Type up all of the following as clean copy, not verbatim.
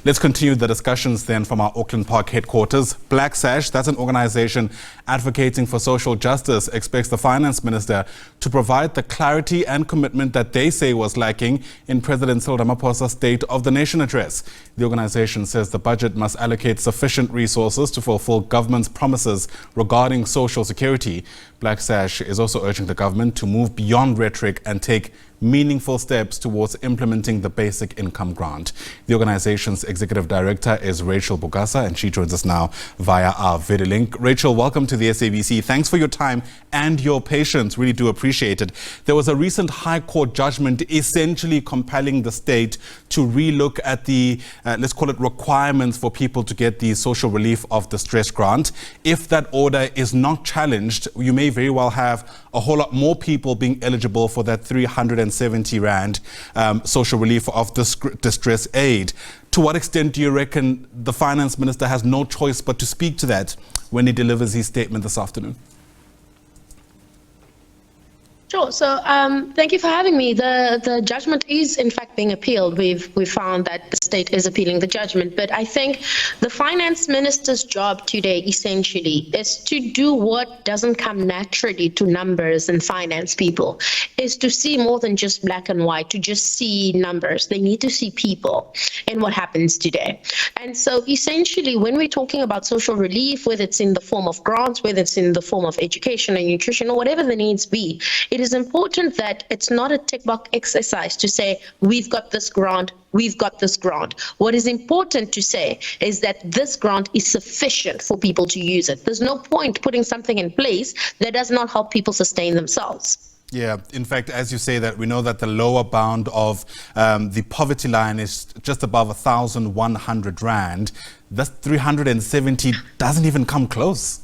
Let's continue the discussions then from our Auckland Park headquarters. Black SASH, that's an organisation advocating for social justice, expects the Finance Minister to provide the clarity and commitment that they say was lacking in President Cyril Ramaphosa's State of the Nation address. The organisation says the budget must allocate sufficient resources to fulfil government's promises regarding social security. Black SASH is also urging the government to move beyond rhetoric and take meaningful steps towards implementing the basic income grant. The organization's executive director is Rachel Bukasa, and she joins us now via our videolink. Rachel, welcome to the SABC. Thanks for your time and your patience. Really do appreciate it. There was a recent High Court judgment essentially compelling the state to relook at the, let's call it, requirements for people to get the social relief of distress grant. If that order is not challenged, you may very well have a whole lot more people being eligible for that 370 Rand social relief of distress aid. To what extent do you reckon the Finance Minister has no choice but to speak to that when he delivers his statement this afternoon? Sure. So thank you for having me. The judgment is in fact being appealed. We've found that the state is appealing the judgment, but I think the Finance Minister's job today essentially is to do what doesn't come naturally to numbers and finance people, is to see more than just black and white, to just see numbers. They need to see people and what happens today. And so essentially when we're talking about social relief, whether it's in the form of grants, whether it's in the form of education and nutrition or whatever the needs be, it is important that it's not a tick box exercise to say, we've got this grant, we've got this grant. What is important to say is that this grant is sufficient for people to use it. There's no point putting something in place that does not help people sustain themselves. Yeah, in fact, as you say that, we know that the lower bound of the poverty line is just above 1,100 Rand. That's 370 doesn't even come close.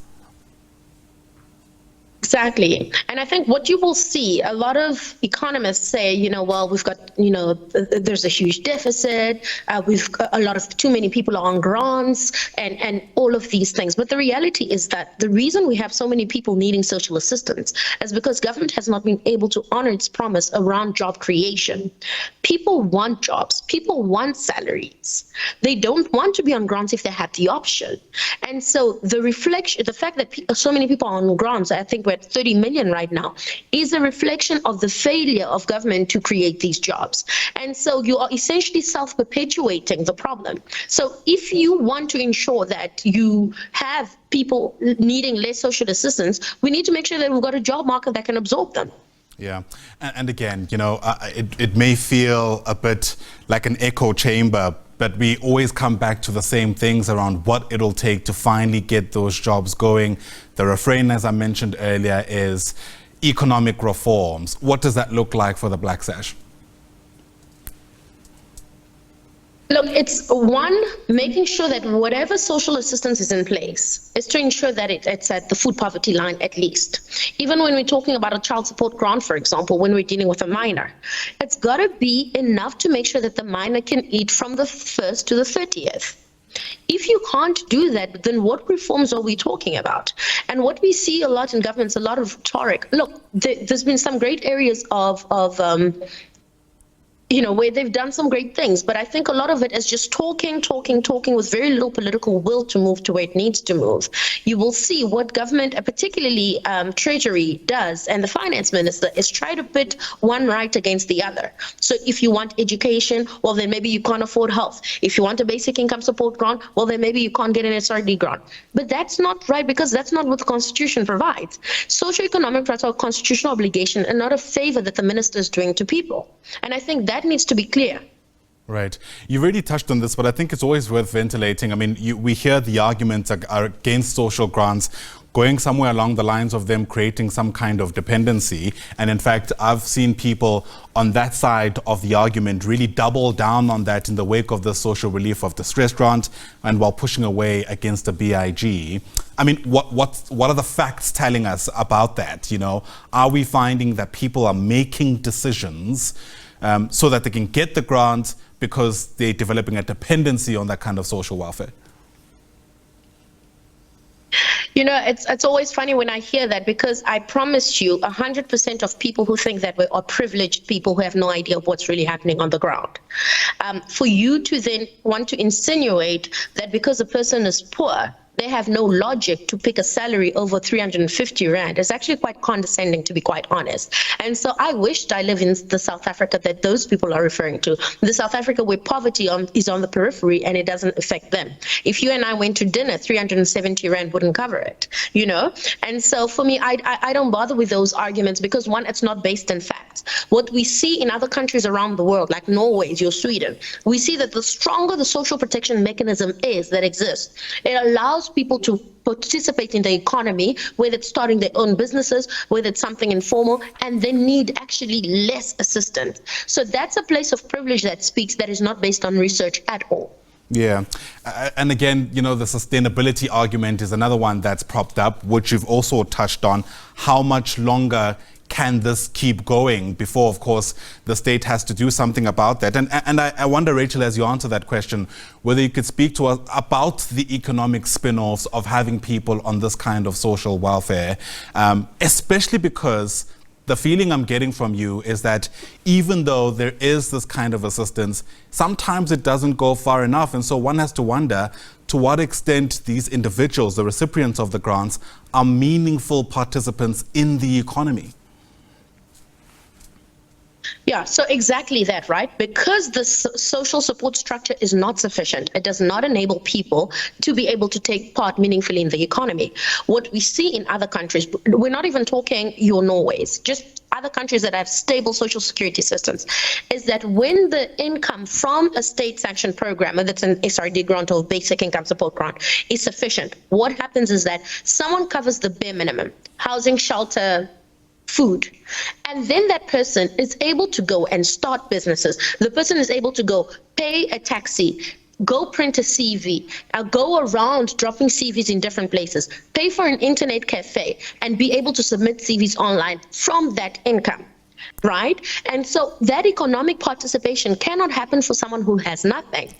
Exactly. And I think what you will see, a lot of economists say, well, we've got, there's a huge deficit, we've got a lot of too many people are on grants and all of these things. But the reality is that the reason we have so many people needing social assistance is because government has not been able to honor its promise around job creation. People want jobs. People want salaries. They don't want to be on grants if they had the option. And so the fact that so many people are on grants, I think we're at 30 million right now, is a reflection of the failure of government to create these jobs. And so you are essentially self-perpetuating the problem. So if you want to ensure that you have people needing less social assistance, we need to make sure that we've got a job market that can absorb them. Yeah. And again, it may feel a bit like an echo chamber, but we always come back to the same things around what it'll take to finally get those jobs going. The refrain, as I mentioned earlier, is economic reforms. What does that look like for the Black SASH? Look, it's one, making sure that whatever social assistance is in place is to ensure that it's at the food poverty line at least. Even when we're talking about a child support grant, for example, when we're dealing with a minor, it's got to be enough to make sure that the minor can eat from the 1st to the 30th. If you can't do that, then what reforms are we talking about? And what we see a lot in governments, a lot of rhetoric. Look, there's been some great areas of where they've done some great things. But I think a lot of it is just talking with very little political will to move to where it needs to move. You will see what government, particularly Treasury, does, and the Finance Minister, is try to pit one right against the other. So if you want education, well, then maybe you can't afford health. If you want a basic income support grant, well, then maybe you can't get an SRD grant. But that's not right, because that's not what the Constitution provides. Socioeconomic rights are a constitutional obligation and not a favor that the minister is doing to people. And I think that needs to be clear. Right. You've already touched on this, but I think it's always worth ventilating. I mean, we hear the arguments are against social grants going somewhere along the lines of them creating some kind of dependency. And in fact, I've seen people on that side of the argument really double down on that in the wake of the social relief of distress grant and while pushing away against the BIG. I mean, what are the facts telling us about that? Are we finding that people are making decisions so that they can get the grant because they're developing a dependency on that kind of social welfare? You know, it's always funny when I hear that, because I promise you 100% of people who think that we are privileged people who have no idea of what's really happening on the ground. For you to then want to insinuate that because a person is poor, they have no logic to pick a salary over 350 Rand is actually quite condescending, to be quite honest. And so I wished I live in the South Africa that those people are referring to. The South Africa where poverty is on the periphery and it doesn't affect them. If you and I went to dinner, 370 Rand wouldn't cover it, you know? And so for me, I don't bother with those arguments, because one, it's not based in facts. What we see in other countries around the world, like Norway, or Sweden, we see that the stronger the social protection mechanism is that exists, it allows people to participate in the economy, whether it's starting their own businesses, whether it's something informal, and they need actually less assistance. So that's a place of privilege that speaks, that is not based on research at all. Yeah. And again, you know, the sustainability argument is another one that's propped up, which you've also touched on. How much longer can this keep going before, of course, the state has to do something about that? And I wonder, Rachel, as you answer that question, whether you could speak to us about the economic spin-offs of having people on this kind of social welfare, especially because the feeling I'm getting from you is that even though there is this kind of assistance, sometimes it doesn't go far enough. And so one has to wonder to what extent these individuals, the recipients of the grants, are meaningful participants in the economy. Yeah, so exactly that, right? Because the social support structure is not sufficient, it does not enable people to be able to take part meaningfully in the economy. What we see in other countries, we're not even talking your Norways, just other countries that have stable social security systems, is that when the income from a state-sanctioned program, whether it's an SRD grant or basic income support grant, is sufficient, what happens is that someone covers the bare minimum, housing, shelter, food, and then that person is able to go and start businesses. The person is able to go pay a taxi, go print a CV, go around dropping CVs in different places, pay for an internet cafe, and be able to submit CVs online from that income, right? And so that economic participation cannot happen for someone who has nothing.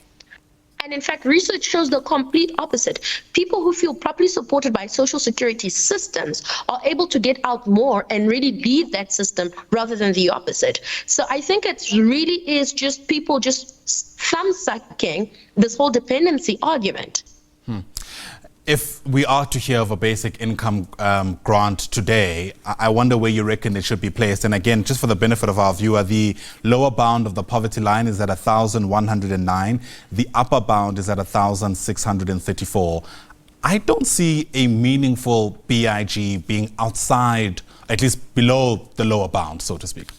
And in fact, research shows the complete opposite. People who feel properly supported by social security systems are able to get out more and really leave that system rather than the opposite. So I think it really is just people just thumb-sucking this whole dependency argument. If we are to hear of a basic income grant today, I wonder where you reckon it should be placed. And again, just for the benefit of our viewer, the lower bound of the poverty line is at 1,109. The upper bound is at 1,634. I don't see a meaningful BIG being outside, at least below the lower bound, so to speak.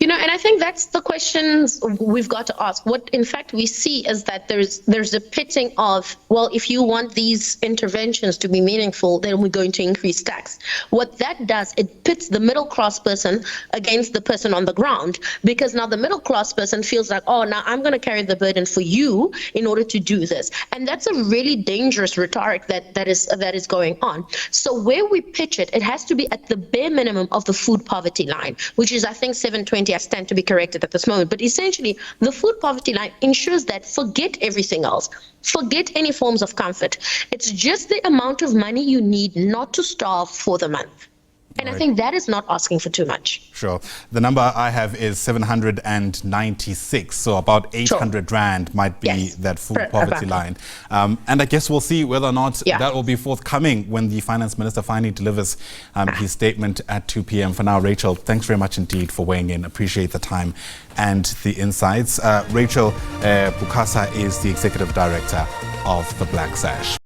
You know, and I think that's the questions we've got to ask. What, in fact, we see is that there's a pitting of, well, if you want these interventions to be meaningful, then we're going to increase tax. What that does, it pits the middle class person against the person on the ground, because now the middle class person feels like, oh, now I'm going to carry the burden for you in order to do this. And that's a really dangerous rhetoric that is going on. So where we pitch it, it has to be at the bare minimum of the food poverty line, which is, I think, 720. I stand to be corrected at this moment, but essentially the food poverty line ensures that forget everything else, forget any forms of comfort. It's just the amount of money you need not to starve for the month. And I think that is not asking for too much. Sure. The number I have is 796, so about 800 Rand might be that food poverty line. And I guess we'll see whether or not that will be forthcoming when the Finance Minister finally delivers his statement at 2 p.m. For now, Rachel, thanks very much indeed for weighing in. Appreciate the time and the insights. Rachel Bukasa is the Executive Director of the Black SASH.